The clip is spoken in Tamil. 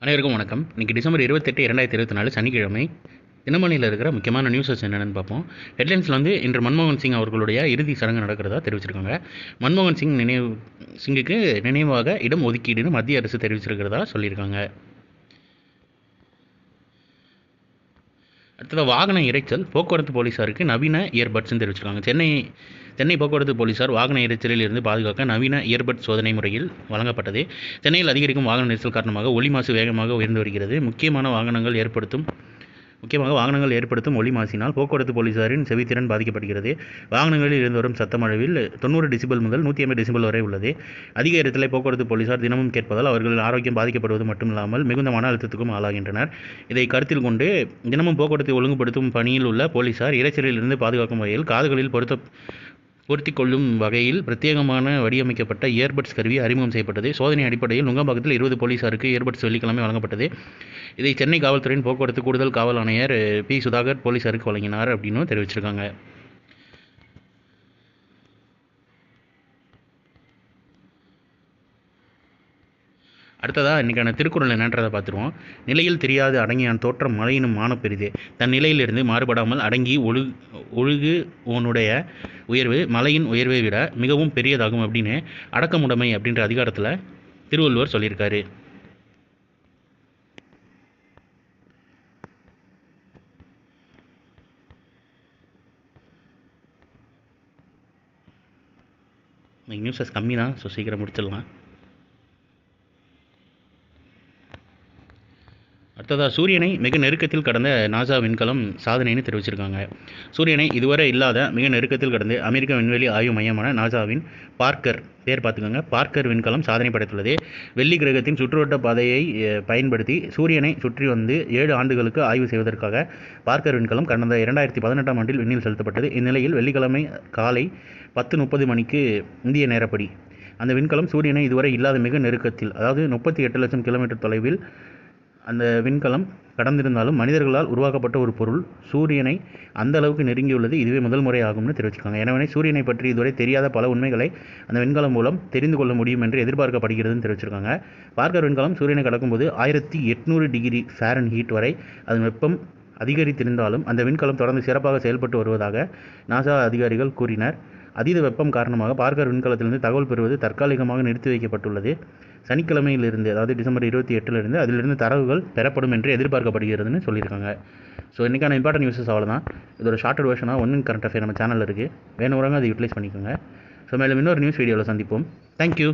அனைவருக்கும் வணக்கம். இன்றைக்கி டிசம்பர் 28, 2024 சனிக்கிழமை. தினமணியில் இருக்கிற முக்கியமான நியூஸஸ் என்னென்னு பார்ப்போம். ஹெட்லைன்ஸில் இன்று மன்மோகன் சிங் அவர்களுடைய இறுதி சடங்கு நடக்கிறதா தெரிவிச்சிருக்காங்க. மன்மோகன் சிங்குக்கு நினைவாக இடம் ஒதுக்கீடுன்னு மத்திய அரசு தெரிவிச்சிருக்கிறதா சொல்லியிருக்காங்க. அடுத்ததாக வாகன இரைச்சல் போக்குவரத்து போலீஸாருக்கு நவீன இயர்பட்ஸ்ன்னு தெரிவிச்சிருக்காங்க. சென்னை போக்குவரத்து போலீஸார் வாகன இரைச்சலில் இருந்து பாதுகாக்க நவீன இயர்பட் சோதனை முறையில் வழங்கப்பட்டது. சென்னையில் அதிகரிக்கும் வாகன நெரிசல் காரணமாக ஒலி மாசு வேகமாக உயர்ந்து வருகிறது. முக்கியமாக வாகனங்கள் ஏற்படுத்தும் ஒலி மாசினால் போக்குவரத்து போலீஸாரின் செவித்திறன் பாதிக்கப்படுகிறது. வாகனங்களில் இருந்து வரும் சத்தம் அளவில் 90 டெசிபல் முதல் 150 டெசிபல் வரை உள்ளது. அதிக இடத்திலே போக்குவரத்து போலீஸார் தினமும் கேட்பதால் அவர்களின் ஆரோக்கியம் பாதிக்கப்படுவது மட்டுமில்லாமல் மிகுந்த மன அழுத்தத்துக்கும் ஆளாகின்றனர். இதை கருத்தில் கொண்டு தினமும் போக்குவரத்தை ஒழுங்குபடுத்தும் பணியில் உள்ள போலீஸார் இரைச்சலில் இருந்து பாதுகாக்கும் வகையில் காதுகளில் பொருத்தி கொள்ளும் வகையில் பிரத்யேகமான வடிவமைக்கப்பட்ட இயர்பட்ஸ் கருவி அறிமுகம் செய்யப்பட்டது. சோதனை அடிப்படையில் நுங்கம்பாக்கத்தில் 20 போலீஸாருக்கு இயர்பட்ஸ் வெள்ளிக்கிழமை வழங்கப்பட்டது. இதை சென்னை காவல்துறையின் போக்குவரத்து கூடுதல் காவல் ஆணையர் பி. சுதாகர் போலீஸாருக்கு வழங்கினார் அப்படின்னு தெரிவிச்சிருக்காங்க. அடுத்ததாக இன்றைக்கான திருக்குறள் என்னன்றதை பார்த்துருவோம். நிலையில் தெரியாது அடங்கியான் தோற்றம் மழையினும் மான பெரிதே. தன் நிலையிலிருந்து மாறுபடாமல் அடங்கி ஒழுகு உன்னுடைய உயர்வு மலையின் உயர்வை விட மிகவும் பெரியதாகும் அப்படின்னு அடக்கமுடைமை அப்படின்ற அதிகாரத்தில் திருவள்ளுவர் சொல்லியிருக்காரு. நியூஸஸ் கம்மி தான், ஸோ சீக்கிரம் முடிச்சிடலாம். அடுத்ததாக சூரியனை மிக நெருக்கத்தில் கடந்த நாசா விண்கலம் சாதனைன்னு தெரிவிச்சிருக்காங்க. சூரியனை இதுவரை இல்லாத மிக நெருக்கத்தில் கடந்து அமெரிக்க விண்வெளி ஆய்வு மையமான நாசாவின் பார்க்கர் விண்கலம் சாதனை படைத்துள்ளது. வெள்ளி கிரகத்தின் சுற்றுவட்ட பாதையை பயன்படுத்தி சூரியனை சுற்றி வந்து 7 ஆண்டுகளுக்கு ஆய்வு செய்வதற்காக பார்க்கர் விண்கலம் கடந்த 2018ஆம் ஆண்டில் விண்ணில் செலுத்தப்பட்டது. இந்நிலையில் வெள்ளிக்கிழமை காலை 10:30 மணிக்கு இந்திய நேரப்படி அந்த விண்கலம் சூரியனை இதுவரை இல்லாத மிக நெருக்கத்தில், அதாவது 38 லட்சம் கிலோமீட்டர் தொலைவில் அந்த விண்கலம் கடந்திருந்தாலும் மனிதர்களால் உருவாக்கப்பட்ட ஒரு பொருள் சூரியனை அந்த அளவுக்கு நெருங்கியுள்ளது இதுவே முதல் முறை ஆகும்னு தெரிவிச்சிருக்காங்க. எனவே சூரியனை பற்றி இதுவரை தெரியாத பல உண்மைகளை அந்த விண்கலம் மூலம் தெரிந்து கொள்ள முடியும் என்று எதிர்பார்க்கப்படுகிறதுன்னு தெரிவிச்சிருக்காங்க. பார்க்கர் விண்கலம் சூரியனை கடக்கும்போது 1800 டிகிரி ஃபாரன்ஹீட் வரை அதன் வெப்பம் அதிகரித்திருந்தாலும் அந்த விண்கலம் தொடர்ந்து சிறப்பாக செயல்பட்டு வருவதாக நாசா அதிகாரிகள் கூறினர். அதீத வெப்பம் காரணமாக பார்க்கர் விண்கலத்திலிருந்து தகவல் பெறுவது தற்காலிகமாக நிறுத்தி வைக்கப்பட்டுள்ளது. சனிக்கிழமையிலிருந்து, அதாவது டிசம்பர் 28 அதிலிருந்து தரவுகள் பெறப்படும் என்று எதிர்பார்க்கப்படுகிறதுன்னு சொல்லியிருக்காங்க. ஸோ இன்றைக்கான இம்பார்ட்டன்ட் நியூஸஸ் அவ்வளோதான். இதோட ஷார்ட்டட் வெர்ஷனாக 1 மினிட் கரண்ட் அஃபேர் நம்ம சேனலில் இருக்குது. வேணுங்கிறவங்க அதை யூட்டிலைஸ் பண்ணிக்கோங்க. ஸோ மேலும் இன்னொரு நியூஸ் வீடியோவில் சந்திப்போம். தேங்க்யூ.